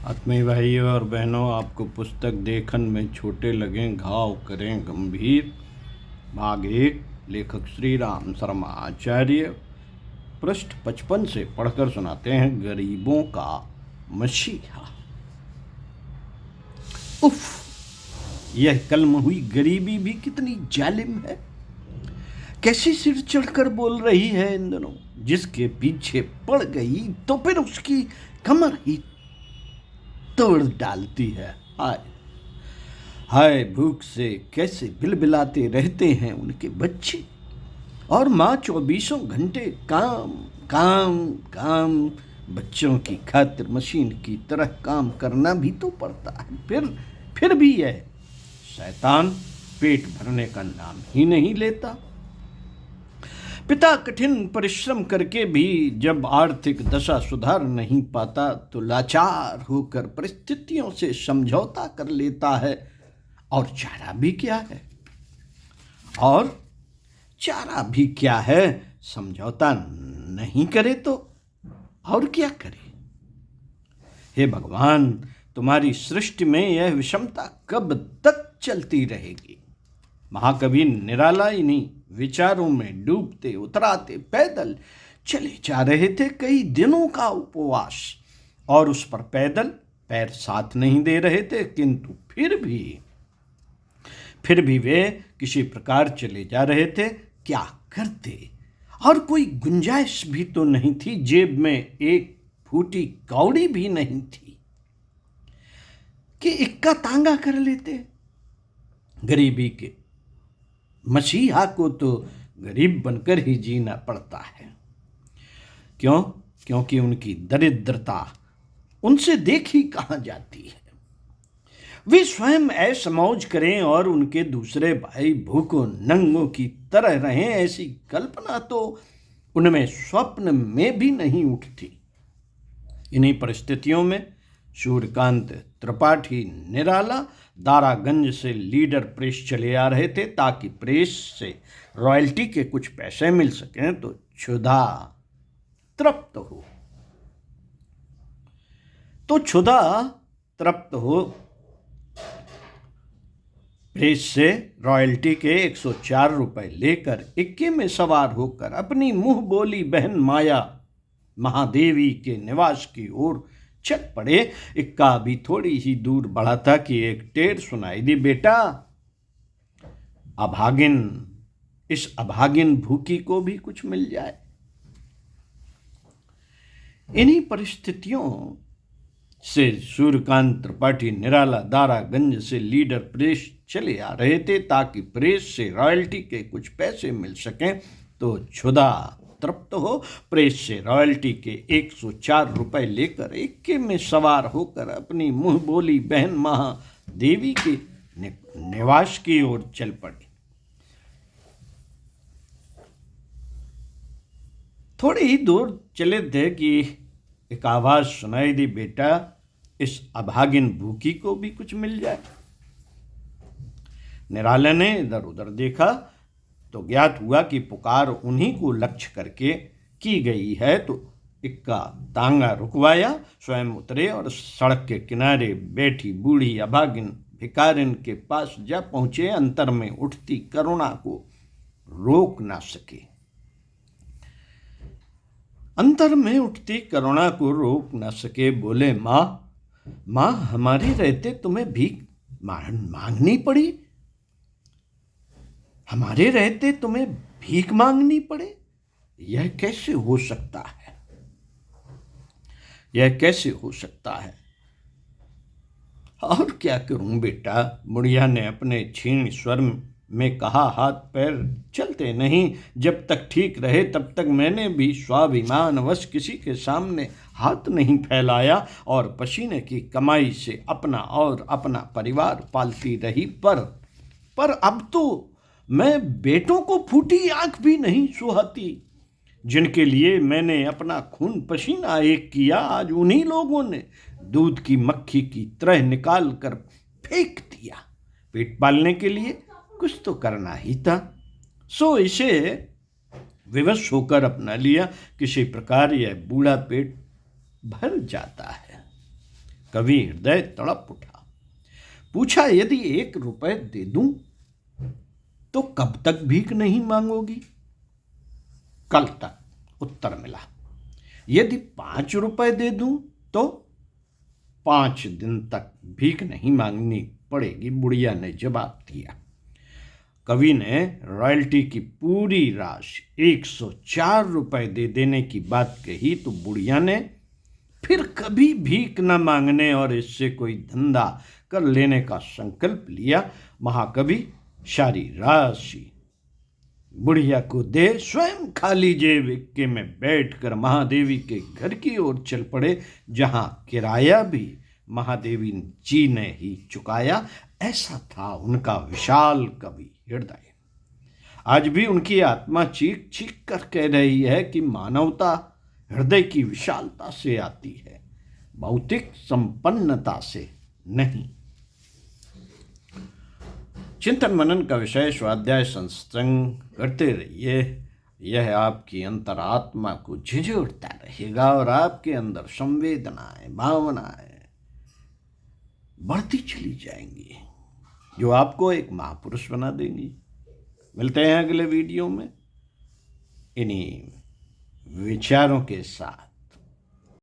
आत्मीय भाइयों और बहनों, आपको पुस्तक देखन में छोटे लगें घाव करें गंभीर। भाग 1, लेखक श्री राम शर्मा आचार्य, पृष्ठ 55 से पढ़कर सुनाते हैं। गरीबों का मसीहा। उफ, यह कलम हुई गरीबी भी कितनी जालिम है। कैसी सिर चढ़कर बोल रही है इन दिनों। जिसके पीछे पड़ गई तो फिर उसकी कमर ही तोड़ डालती है। हाय हाय, भूख से कैसे बिलबिलाते रहते हैं उनके बच्चे, और माँ 24 घंटे काम काम काम। बच्चों की खातिर मशीन की तरह काम करना भी तो पड़ता है। फिर भी यह शैतान पेट भरने का नाम ही नहीं लेता। पिता कठिन परिश्रम करके भी जब आर्थिक दशा सुधार नहीं पाता तो लाचार होकर परिस्थितियों से समझौता कर लेता है। और चारा भी क्या है, समझौता नहीं करे तो और क्या करे। हे भगवान, तुम्हारी सृष्टि में यह विषमता कब तक चलती रहेगी। महाकवि निराला इन्हीं विचारों में डूबते उतराते पैदल चले जा रहे थे। कई दिनों का उपवास, और उस पर पैदल पैर साथ नहीं दे रहे थे, किंतु फिर भी वे किसी प्रकार चले जा रहे थे। क्या करते, और कोई गुंजाइश भी तो नहीं थी। जेब में एक फूटी कौड़ी भी नहीं थी कि इक्का तांगा कर लेते। गरीबी के मसीहा को तो गरीब बनकर ही जीना पड़ता है। क्यों? क्योंकि उनकी दरिद्रता उनसे देखी कहाँ जाती है। वे स्वयं ऐश मौज करें और उनके दूसरे भाई भूखों नंगों की तरह रहें, ऐसी कल्पना तो उनमें स्वप्न में भी नहीं उठती। इन्हीं परिस्थितियों में सूर्यकांत त्रिपाठी निराला दारागंज से लीडर प्रेस चले आ रहे थे, ताकि प्रेस से रॉयल्टी के कुछ पैसे मिल सकें तो क्षुधा तृप्त हो। प्रेस से रॉयल्टी के 104 रुपए लेकर इक्के में सवार होकर अपनी मुंह बोली बहन माया महादेवी के निवास की ओर चल पड़े। इक्का अभी थोड़ी ही दूर बढ़ा था कि एक टेर सुनाई दी। बेटा, इस अभागिन भूखी को भी कुछ मिल जाए। इन्हीं परिस्थितियों से सूर्यकांत त्रिपाठी निराला दारागंज से लीडर प्रेस चले आ रहे थे, ताकि प्रेस से रॉयल्टी के कुछ पैसे मिल सकें तो क्षुधा तृप्त हो। प्रेस से रॉयल्टी के 104 रुपए लेकर इक्के में सवार होकर अपनी मुंह बोली बहन महादेवी के निवास की ओर चल पड़े। थोड़ी ही दूर चले थे कि एक आवाज सुनाई दी, बेटा, इस अभागिन भूखी को भी कुछ मिल जाए। निराले ने इधर उधर देखा तो ज्ञात हुआ कि पुकार उन्हीं को लक्ष्य करके की गई है। तो इक्का तांगा रुकवाया, स्वयं उतरे और सड़क के किनारे बैठी बूढ़ी अभागिन भिकारिन के पास जा पहुंचे। अंतर में उठती करुणा को रोक ना सके बोले, माँ, हमारे रहते तुम्हें भीख मांगनी पड़ी। हमारे रहते तुम्हें भीख मांगनी पड़े? यह कैसे हो सकता है? और क्या करूं बेटा, बुढ़िया ने अपने क्षीण स्वर में कहा। हाथ पैर चलते नहीं। जब तक ठीक रहे तब तक मैंने भी स्वाभिमानवश किसी के सामने हाथ नहीं फैलाया, और पसीने की कमाई से अपना और अपना परिवार पालती रही। पर अब तो मैं बेटों को फूटी आंख भी नहीं सुहाती। जिनके लिए मैंने अपना खून पसीना एक किया, आज उन्हीं लोगों ने दूध की मक्खी की तरह निकाल कर फेंक दिया। पेट पालने के लिए कुछ तो करना ही था, सो इसे विवश होकर अपना लिया। किसी प्रकार यह बूढ़ा पेट भर जाता है। कवि हृदय तड़प उठा। पूछा, यदि 1 रुपए दे दूं तो कब तक भीख नहीं मांगोगी? कल तक, उत्तर मिला। यदि 5 रुपए दे दूं तो 5 दिन तक भीख नहीं मांगनी पड़ेगी, बुढ़िया ने जवाब दिया। कवि ने रॉयल्टी की पूरी राशि 104 रुपए दे देने की बात कही तो बुढ़िया ने फिर कभी भीख न मांगने और इससे कोई धंधा कर लेने का संकल्प लिया। महाकवि सारी राशि बुढ़िया को दे स्वयं खाली जेब इक्के में बैठकर महादेवी के घर की ओर चल पड़े, जहां किराया भी महादेवी जी ने ही चुकाया। ऐसा था उनका विशाल कवि हृदय। आज भी उनकी आत्मा चीख चीख कर कह रही है कि मानवता हृदय की विशालता से आती है, भौतिक संपन्नता से नहीं। चिंतन मनन का विषय स्वाध्याय सत्संग करते रहिए। यह आपकी अंतरात्मा को झिझोड़ता रहेगा और आपके अंदर संवेदनाएं, भावनाएं बढ़ती चली जाएंगी, जो आपको एक महापुरुष बना देंगी। मिलते हैं अगले वीडियो में इन्हीं विचारों के साथ।